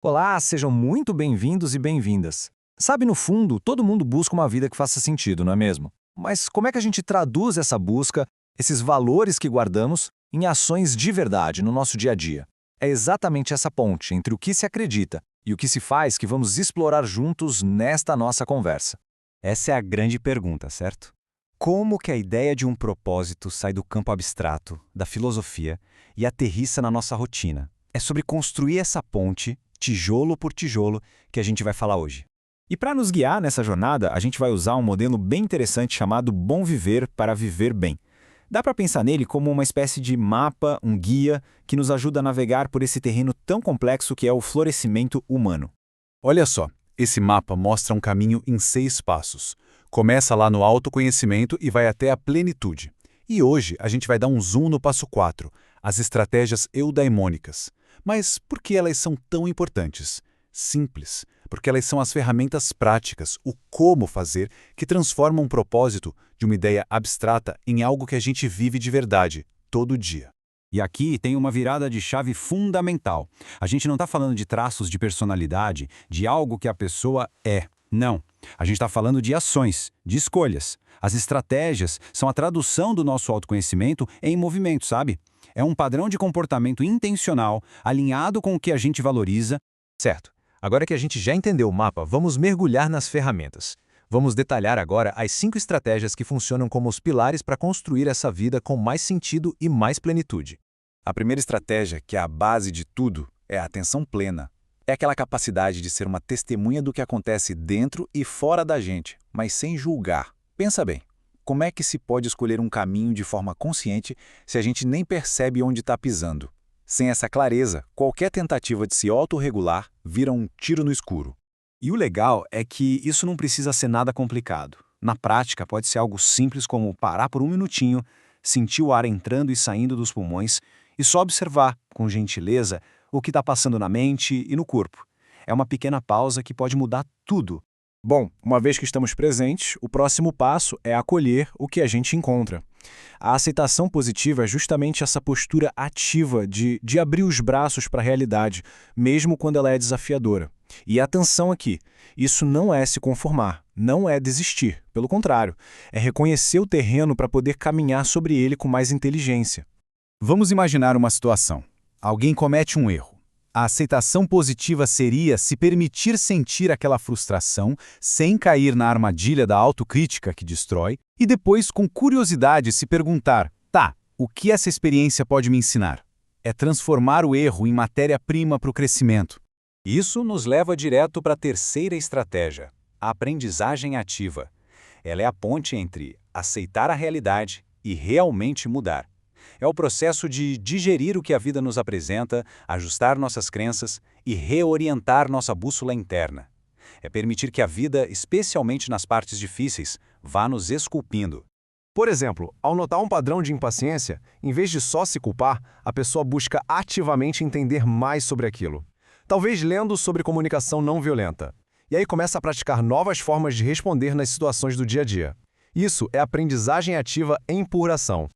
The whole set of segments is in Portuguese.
Olá, sejam muito bem-vindos e bem-vindas. Sabe, no fundo, todo mundo busca uma vida que faça sentido, não é mesmo? Mas como é que a gente traduz essa busca, esses valores que guardamos, em ações de verdade no nosso dia a dia? É exatamente essa ponte entre o que se acredita e o que se faz que vamos explorar juntos nesta nossa conversa. Essa é a grande pergunta, certo? Como que a ideia de um propósito sai do campo abstrato, da filosofia, e aterrissa na nossa rotina? É sobre construir essa ponte, tijolo por tijolo, que a gente vai falar hoje. E para nos guiar nessa jornada, a gente vai usar um modelo bem interessante chamado Bom Viver para Viver Bem. Dá para pensar nele como uma espécie de mapa, um guia, que nos ajuda a navegar por esse terreno tão complexo que é o florescimento humano. Olha só, esse mapa mostra um caminho em 6 passos. Começa lá no autoconhecimento e vai até a plenitude. E hoje a gente vai dar um zoom no passo 4, as estratégias eudaimônicas. Mas por que elas são tão importantes? Simples, porque elas são as ferramentas práticas, o como fazer, que transformam um propósito de uma ideia abstrata em algo que a gente vive de verdade, todo dia. E aqui tem uma virada de chave fundamental. A gente não está falando de traços de personalidade, de algo que a pessoa é. Não. A gente está falando de ações, de escolhas. As estratégias são a tradução do nosso autoconhecimento em movimento, sabe? É um padrão de comportamento intencional, alinhado com o que a gente valoriza. Certo. Agora que a gente já entendeu o mapa, vamos mergulhar nas ferramentas. Vamos detalhar agora as 5 estratégias que funcionam como os pilares para construir essa vida com mais sentido e mais plenitude. A primeira estratégia, que é a base de tudo, é a atenção plena. É aquela capacidade de ser uma testemunha do que acontece dentro e fora da gente, mas sem julgar. Pensa bem, como é que se pode escolher um caminho de forma consciente se a gente nem percebe onde está pisando? Sem essa clareza, qualquer tentativa de se autorregular vira um tiro no escuro. E o legal é que isso não precisa ser nada complicado. Na prática, pode ser algo simples como parar por um minutinho, sentir o ar entrando e saindo dos pulmões e só observar, com gentileza, o que está passando na mente e no corpo. É uma pequena pausa que pode mudar tudo. Bom, uma vez que estamos presentes, o próximo passo é acolher o que a gente encontra. A aceitação positiva é justamente essa postura ativa de abrir os braços para a realidade, mesmo quando ela é desafiadora. E atenção aqui, isso não é se conformar, não é desistir. Pelo contrário, é reconhecer o terreno para poder caminhar sobre ele com mais inteligência. Vamos imaginar uma situação. Alguém comete um erro. A aceitação positiva seria se permitir sentir aquela frustração sem cair na armadilha da autocrítica que destrói e depois, com curiosidade, se perguntar: tá, o que essa experiência pode me ensinar? É transformar o erro em matéria-prima para o crescimento. Isso nos leva direto para a terceira estratégia, a aprendizagem ativa. Ela é a ponte entre aceitar a realidade e realmente mudar. É o processo de digerir o que a vida nos apresenta, ajustar nossas crenças e reorientar nossa bússola interna. É permitir que a vida, especialmente nas partes difíceis, vá nos esculpindo. Por exemplo, ao notar um padrão de impaciência, em vez de só se culpar, a pessoa busca ativamente entender mais sobre aquilo. Talvez lendo sobre comunicação não violenta. E aí começa a praticar novas formas de responder nas situações do dia a dia. Isso é aprendizagem ativa em pura ação.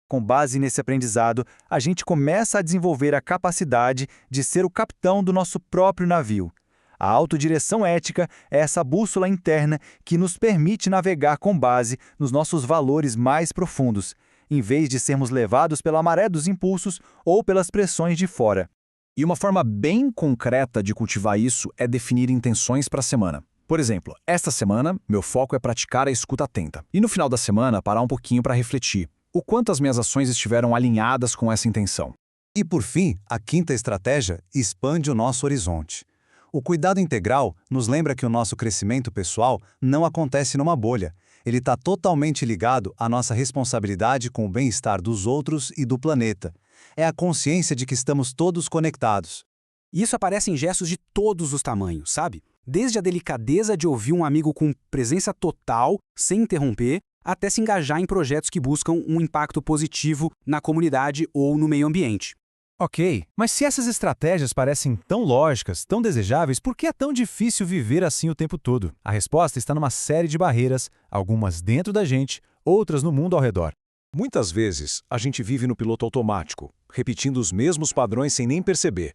Com base nesse aprendizado, a gente começa a desenvolver a capacidade de ser o capitão do nosso próprio navio. A autodireção ética é essa bússola interna que nos permite navegar com base nos nossos valores mais profundos, em vez de sermos levados pela maré dos impulsos ou pelas pressões de fora. E uma forma bem concreta de cultivar isso é definir intenções para a semana. Por exemplo, esta semana, meu foco é praticar a escuta atenta. E no final da semana, parar um pouquinho para refletir. O quanto as minhas ações estiveram alinhadas com essa intenção. E por fim, a quinta estratégia expande o nosso horizonte. O cuidado integral nos lembra que o nosso crescimento pessoal não acontece numa bolha. Ele está totalmente ligado à nossa responsabilidade com o bem-estar dos outros e do planeta. É a consciência de que estamos todos conectados. Isso aparece em gestos de todos os tamanhos, sabe? Desde a delicadeza de ouvir um amigo com presença total, sem interromper, até se engajar em projetos que buscam um impacto positivo na comunidade ou no meio ambiente. Ok, mas se essas estratégias parecem tão lógicas, tão desejáveis, por que é tão difícil viver assim o tempo todo? A resposta está numa série de barreiras, algumas dentro da gente, outras no mundo ao redor. Muitas vezes, a gente vive no piloto automático, repetindo os mesmos padrões sem nem perceber.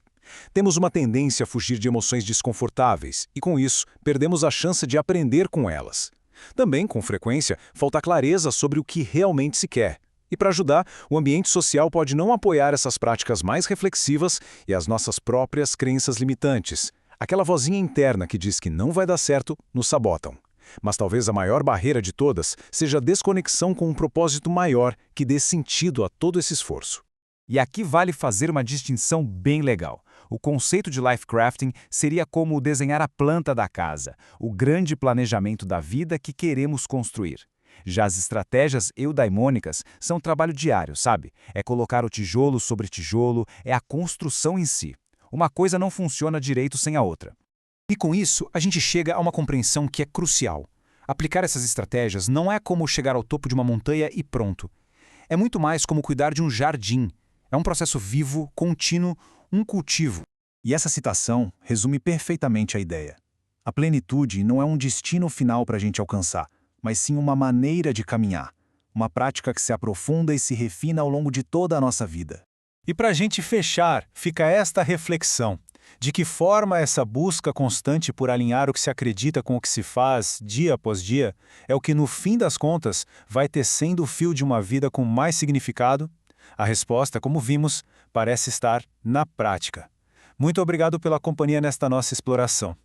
Temos uma tendência a fugir de emoções desconfortáveis e, com isso, perdemos a chance de aprender com elas. Também, com frequência, falta clareza sobre o que realmente se quer. E para ajudar, o ambiente social pode não apoiar essas práticas mais reflexivas e as nossas próprias crenças limitantes. Aquela vozinha interna que diz que não vai dar certo, nos sabotam. Mas talvez a maior barreira de todas seja a desconexão com um propósito maior que dê sentido a todo esse esforço. E aqui vale fazer uma distinção bem legal. O conceito de life crafting seria como desenhar a planta da casa, o grande planejamento da vida que queremos construir. Já as estratégias eudaimônicas são trabalho diário, sabe? É colocar o tijolo sobre tijolo, é a construção em si. Uma coisa não funciona direito sem a outra. E com isso, a gente chega a uma compreensão que é crucial. Aplicar essas estratégias não é como chegar ao topo de uma montanha e pronto. É muito mais como cuidar de um jardim. É um processo vivo, contínuo, um cultivo. E essa citação resume perfeitamente a ideia. A plenitude não é um destino final para a gente alcançar, mas sim uma maneira de caminhar. Uma prática que se aprofunda e se refina ao longo de toda a nossa vida. E para a gente fechar, fica esta reflexão. De que forma essa busca constante por alinhar o que se acredita com o que se faz, dia após dia, é o que, no fim das contas, vai tecendo o fio de uma vida com mais significado? A resposta, como vimos, parece estar na prática. Muito obrigado pela companhia nesta nossa exploração.